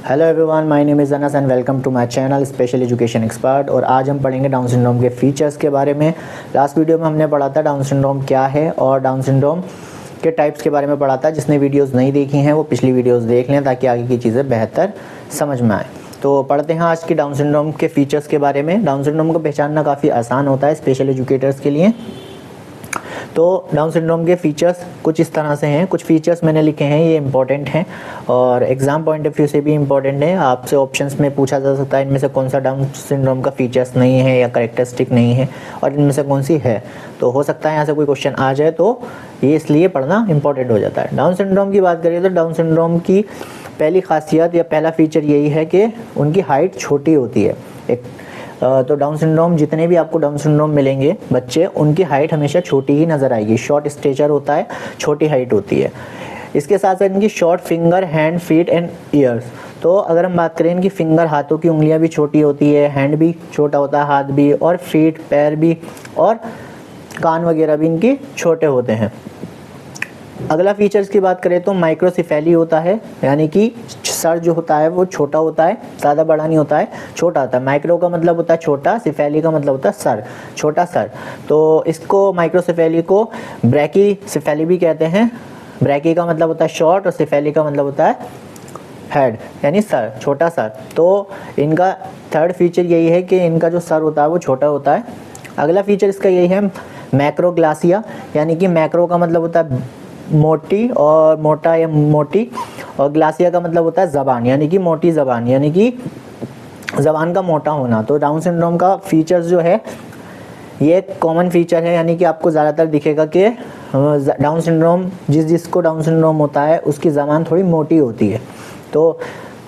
Hello everyone, my name is Anas and welcome to my channel special education expert. और आज हम पढ़ेंगे down syndrome के फीचर्स के बारे में। लास्ट वीडियो में हमने पढ़ा था डाउन सिंड्रोम क्या है और डाउन सिंड्रोम के टाइप्स के बारे में पढ़ा था। जिसने वीडियोस नहीं देखी हैं वो पिछली वीडियोस देख लें ताकि आगे की चीज़ें बेहतर समझ में आए। तो पढ़ते हैं आज की डाउन सिंड्रोम के फीचर्स के बारे में। डाउन सिंड्रोम को पहचानना काफ़ी आसान होता है स्पेशल एजुकेटर्स के लिए। तो डाउन सिंड्रोम के फीचर्स कुछ इस तरह से हैं। कुछ फीचर्स मैंने लिखे हैं, ये इंपॉर्टेंट हैं और एग्जाम पॉइंट ऑफ व्यू से भी इंपॉर्टेंट है। आपसे ऑप्शंस में पूछा जा सकता है इनमें से कौन सा डाउन सिंड्रोम का फीचर्स नहीं है या करेक्टरिस्टिक नहीं है और इनमें से कौन सी है। तो हो सकता है यहाँ से कोई क्वेश्चन आ जाए, तो ये इसलिए पढ़ना इंपॉर्टेंट हो जाता है। डाउन सिंड्रोम की बात करिए तो डाउन सिंड्रोम की पहली खासियत या पहला फीचर यही है कि उनकी हाइट छोटी होती है। तो डाउन सिंड्रोम जितने भी आपको डाउन सिंड्रोम मिलेंगे बच्चे, उनकी हाइट हमेशा छोटी ही नज़र आएगी। शॉर्ट स्टेचर होता है, छोटी हाइट होती है। इसके साथ साथ इनकी short finger, hand, feet and years. तो अगर हम बात करें इनकी फिंगर, हाथों की उंगलियां भी छोटी होती है, हैंड भी छोटा होता है, हाथ भी, और फीट, पैर भी, और कान वगैरह भी इनके छोटे होते हैं। अगला फीचर्स की बात करें तो माइक्रोसेफेली होता है, यानी कि सर जो होता है वो छोटा होता है, ज़्यादा बड़ा नहीं होता है, छोटा होता है। माइक्रो का मतलब होता है छोटा, सेफेली का मतलब होता है सर, छोटा सर। तो इसको माइक्रोसेफेली को ब्रैकीसेफेली भी कहते हैं। ब्रैकी का मतलब होता है शॉर्ट और सेफेली का मतलब होता है हेड, यानी सर, छोटा सर। तो इनका थर्ड फीचर यही है कि इनका जो सर होता है वो छोटा होता है। अगला फीचर इसका यही है मैक्रोग्लासिया, यानी कि मैक्रो का मतलब होता है मोटी और मोटा या मोटी, और ग्लासिया का मतलब होता है ज़बान, यानी कि मोटी ज़बान, यानी कि ज़बान का मोटा होना। तो डाउन सिंड्रोम का फीचर्स जो है ये एक कॉमन फीचर है, यानी कि आपको ज़्यादातर दिखेगा कि डाउन सिंड्रोम जिसको डाउन सिंड्रोम होता है उसकी ज़बान थोड़ी मोटी होती है। तो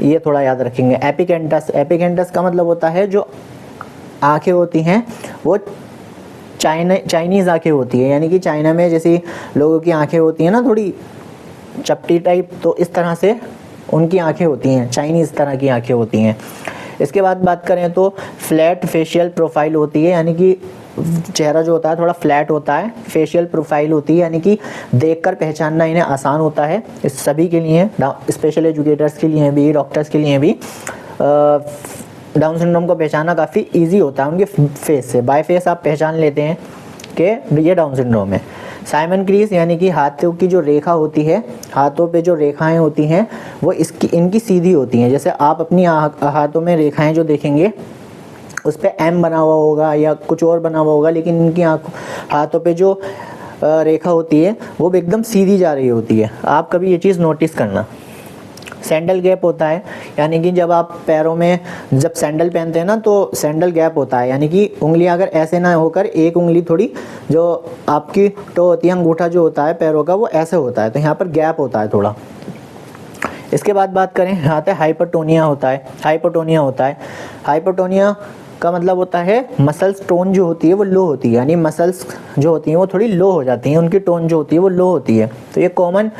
ये थोड़ा याद रखेंगे। एपिकेंटस का मतलब होता है जो आँखें होती हैं वो चाइनीज़ आँखें होती है, यानी कि चाइना में जैसी लोगों की आँखें होती हैं ना, थोड़ी चपटी टाइप, तो इस तरह से उनकी आँखें होती हैं, चाइनीज़ तरह की आँखें होती हैं। इसके बाद बात करें तो फ्लैट फेशियल प्रोफाइल होती है, यानी कि चेहरा जो होता है थोड़ा फ्लैट होता है। फेशियल प्रोफाइल होती है, यानी कि देखकर पहचानना इन्हें आसान होता है। इस सभी के लिए, स्पेशल एजुकेटर्स के लिए भी, डॉक्टर्स के लिए भी डाउन सिंड्रोम को पहचानना काफ़ी इजी होता है। उनके फेस से, बाय फेस आप पहचान लेते हैं कि ये डाउन सिंड्रोम है। साइमन क्रीज, यानी कि हाथों की जो रेखा होती है, हाथों पे जो रेखाएं होती हैं वो इनकी सीधी होती हैं। जैसे आप अपनी हाथों में रेखाएं जो देखेंगे उस पर एम बना हुआ होगा या कुछ और बना हुआ होगा, लेकिन इनकी हाथों पे जो रेखा होती है वो भी एकदम सीधी जा रही होती है। आप कभी ये चीज़ नोटिस करना। सैंडल गैप होता है, यानी कि जब आप पैरों में जब सैंडल पहनते हैं ना तो सैंडल गैप होता है, यानी कि उंगलियां अगर ऐसे ना होकर एक उंगली थोड़ी जो आपकी टो होती है, अंगूठा जो होता है पैरों का, वो ऐसे होता है, तो यहाँ पर गैप होता है थोड़ा। इसके बाद बात करें यहाँ पे हाइपरटोनिया होता है। हाइपरटोनिया का मतलब होता है मसल्स टोन जो होती है वो लो होती है, यानी मसल्स जो होती हैं वो थोड़ी लो हो जाती हैं, उनकी टोन जो होती है वो लो होती है। तो ये कॉमन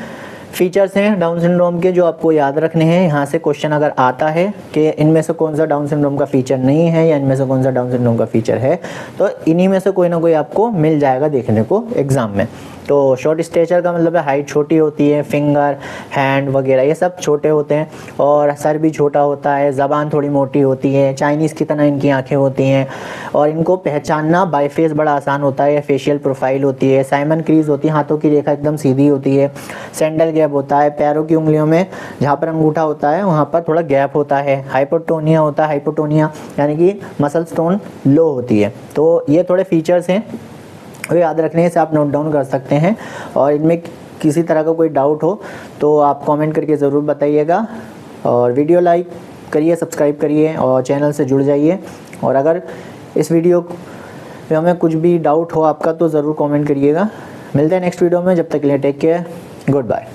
फीचर्स हैं डाउन सिंड्रोम के जो आपको याद रखने हैं। यहाँ से क्वेश्चन अगर आता है कि इनमें से कौन सा डाउन सिंड्रोम का फीचर नहीं है या इनमें से कौन सा डाउन सिंड्रोम का फीचर है, तो इन्हीं में से कोई ना कोई आपको मिल जाएगा देखने को एग्जाम में। तो शॉर्ट स्टेचर का मतलब है हाइट छोटी होती है, फिंगर, हैंड वगैरह ये सब छोटे होते हैं, और सर भी छोटा होता है, ज़बान थोड़ी मोटी होती है, चाइनीज़ की तरह इनकी आंखें होती हैं, और इनको पहचानना बाय फेस बड़ा आसान होता है। फेशियल प्रोफाइल होती है, साइमन क्रीज होती है, हाथों की रेखा एकदम सीधी होती है, सैंडल गैप होता है, पैरों की उंगलियों में जहाँ पर अंगूठा होता है वहाँ पर थोड़ा गैप होता है, हाइपोटोनिया होता है, हाइपोटोनिया यानी कि मसल्स टोन लो होती है। तो ये थोड़े फीचर्स हैं, वो याद रखने से आप नोट डाउन कर सकते हैं। और इनमें किसी तरह का कोई डाउट हो तो आप कमेंट करके ज़रूर बताइएगा, और वीडियो लाइक करिए, सब्सक्राइब करिए और चैनल से जुड़ जाइए। और अगर इस वीडियो में हमें कुछ भी डाउट हो आपका तो ज़रूर कमेंट करिएगा। मिलते हैं नेक्स्ट वीडियो में, जब तक के लिए टेक केयर, गुड बाय।